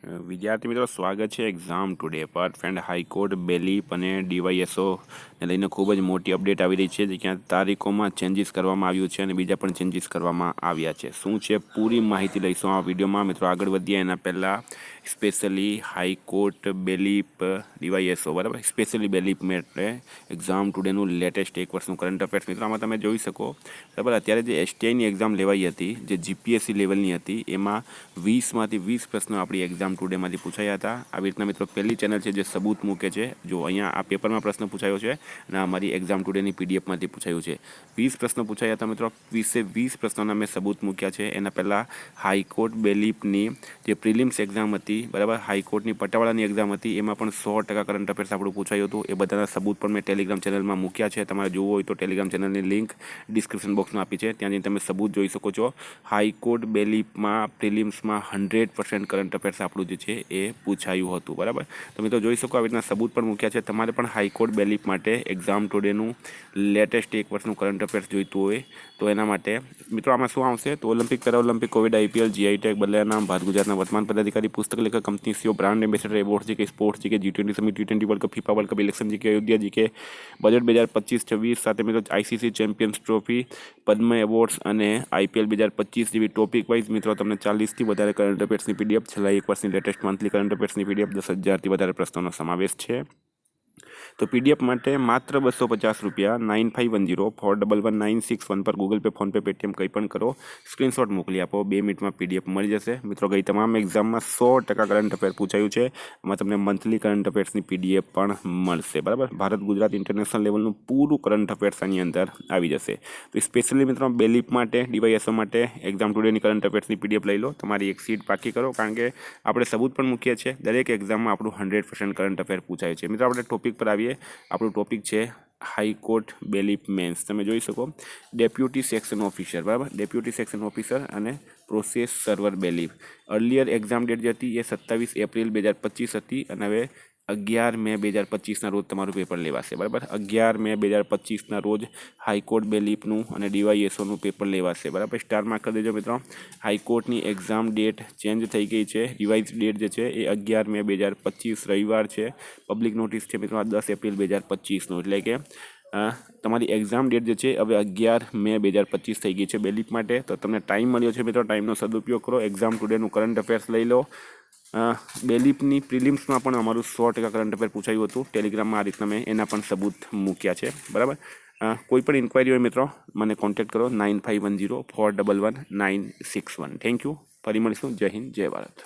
વિદ્યાર્થી મિત્રો, સ્વાગત છે એક્ઝામ ટુડે પર. ફ્રેન્ડ, હાઈકોર્ટ, બેલીપ અને ડીવાયએસઓ ને લઈને ખૂબ જ મોટી અપડેટ આવી રહી છે, જ્યાં તારીખોમાં ચેન્જીસ કરવામાં આવ્યું છે અને બીજા પણ ચેન્જીસ કરવામાં આવ્યા છે. શું છે પૂરી માહિતી લઈશું આ વિડીયોમાં. મિત્રો, આગળ વધીએ એના પહેલાં સ્પેશિયલી હાઈકોર્ટ, બેલીપ, ડીવાયએસઓ, બરાબર, સ્પેશિયલી બેલીપ એટલે એક્ઝામ ટુડેનું લેટેસ્ટ એક વર્ષનું કરંટ અફેર્સ. મિત્રો, આમાં તમે જોઈ શકો, બરાબર, અત્યારે જે એસટીઆઈની એક્ઝામ લેવાઈ હતી, જે જીપીએસસી લેવલની હતી, એમાં 20માંથી 20 પ્રશ્નો આપણી એક્ઝામ ટુડેમાંથી પૂછાયા હતા. આવી રીતના મિત્રો પહેલી ચેનલ છે જે સબૂત મૂકે છે. જો અહીંયા આ પેપરમાં પ્રશ્ન પૂછાયો છે અને અમારી એક્ઝામ ટુડેની પીડીએફમાંથી પૂછાયું છે. 20 પ્રશ્નો પૂછાયા હતા મિત્રો. 20 પ્રશ્નોના મેં સબૂત મૂક્યા છે. એના પહેલાં હાઈકોર્ટ બેલીપની જે પ્રિલિમ્સ એક્ઝામ હતી, બરાબર, હાઈકોર્ટની પટાવાળાની એક્ઝામ હતી, એમાં પણ 100% કરંટ અફેર્સ આપણું પૂછાયું હતું. એ બધાના સબૂત પણ મેં ટેલિગ્રામ ચેનલમાં મૂક્યા છે. તમારે જોવું હોય તો ટેલિગ્રામ ચેનલની લિંક ડિસ્ક્રિપ્શન બોક્સમાં આપી છે, ત્યાં જઈને તમે સબૂત જોઈ શકો છો. હાઈકોર્ટ બેલીપમાં પ્રિલિમ્સમાં 100% કરંટ અફેર્સ આપણું જે છે એ પૂછાયું હતું, બરાબર. તો મિત્રો જોઈ શકો, આવી રીતના સબૂત પણ મૂક્યા છે. તમારે પણ હાઈકોર્ટ બેલીપ માટે એક્ઝામ ટુડેનું લેટેસ્ટ એક વર્ષનું કરંટ અફેર્સ જોઈતું હોય તો એના માટે મિત્રો આમાં શું આવશે તો Olympic, Paralympic, COVID, IPL, GI tag, બદલાયા નામ, ભારત ગુજરાતના વર્તમાન પદાધિકારી, પુસ્તક લેખક, company CEO, brand ambassador, award GK, sports GK, G20 summit, T20 world cup, FIFA world cup, election GK, Ayodhya GK, budget 2025-26 સાથે મિત્રો ICC Champions Trophy, Padma awards અને આઈપીએલ 2025 જેવી ટોપિક વાઇઝ મિત્રો તમને 40થી વધારે કરંટ અફેર્સની પીડીએફ, છેલ્લા એક વર્ષની લેટેસ્ટ મંથલી કરંટ અફેર્સની પીડીએફ, 10,000થી વધારે પ્રશ્નોનો સમાવેશ છે. તો પીડીએફ માટે માત્ર 250 રૂપિયા, 9510411961 પર ગૂગલ પે, ફોનપે, પેટીએમ કંઈ પણ કરો, સ્ક્રીનશોટ મોકલી આપો, 2 મિનિટમાં પીડીએફ મળી જશે. મિત્રો, ગઈ તમામ એક્ઝામમાં 100% કરંટ અફેર પૂછાયું છે. એમાં તમને મંથલી કરંટ અફેર્સની પીડીએફ પણ મળશે, બરાબર. ભારત ગુજરાત ઇન્ટરનેશનલ લેવલનું પૂરું કરંટ અફેર્સ આની અંદર આવી જશે. તો સ્પેશિયલી મિત્રો બેલીપ માટે, ડીવાયએસઓ માટે એક્ઝામ ટુડેની કરંટ અફેર્સની પીડીએફ લઈ લો, તમારી એક સીટ પાકી કરો, કારણ કે આપણે સબૂત પણ મૂકીએ છીએ. દરેક એક્ઝામમાં આપણું 100% કરંટ અફેર પૂછાય છે. મિત્રો, આપણે ટોપિક પર આવીએ. આપણું ટોપિક છે હાઈકોર્ટ બેલીપ મેન્સ. તમે જોઈ શકો, ડેપ્યુટી સેક્શન ઓફિસર, બરાબર, ડેપ્યુટી સેક્શન ઓફિસર અને પ્રોસેસ સર્વર બેલીપ. અર્લિયર એક્ઝામ ડેટ જે હતી એ 27 એપ્રિલ 2025 હતી અને હવે 11 મે 2025ના રોજ તમારું પેપર લેવાશે, બરાબર. 11 મે 2025ના રોજ હાઈકોર્ટ બેલીપનું અને ડીવાયએસઓનું પેપર લેવાશે, બરાબર. સ્ટાર માર્ક કરી દેજો મિત્રો. હાઈકોર્ટની એક્ઝામ ડેટ ચેન્જ થઈ ગઈ છે. રિવાઇઝ ડેટ જે છે એ 11 મે 2025 રવિવાર છે. પબ્લિક નોટિસ છે મિત્રો આ 10 એપ્રિલ 2025નું, એટલે કે તમારી એક્ઝામ ડેટ જે છે હવે 11 મે 2025 થઈ ગઈ છે બેલીપ માટે. તો તમને ટાઈમ મળ્યો છે મિત્રો, ટાઈમનો સદુપયોગ કરો. એક્ઝામ ટુડેનું કરંટ અફેર્સ લઈ લો. બેલીપની પ્રિલિમ્સમાં પણ અમારું 100% કરંટ અફેર પૂછાયું હતું. ટેલિગ્રામમાં આ રીતના મેં એના પણ સબૂત મૂક્યા છે, બરાબર. કોઈ પણ ઇન્ક્વાયરી હોય મિત્રો મને કોન્ટેક્ટ કરો, 9510411961. Thank you. ફરી મળીશું. જય હિન્દ, જય ભારત.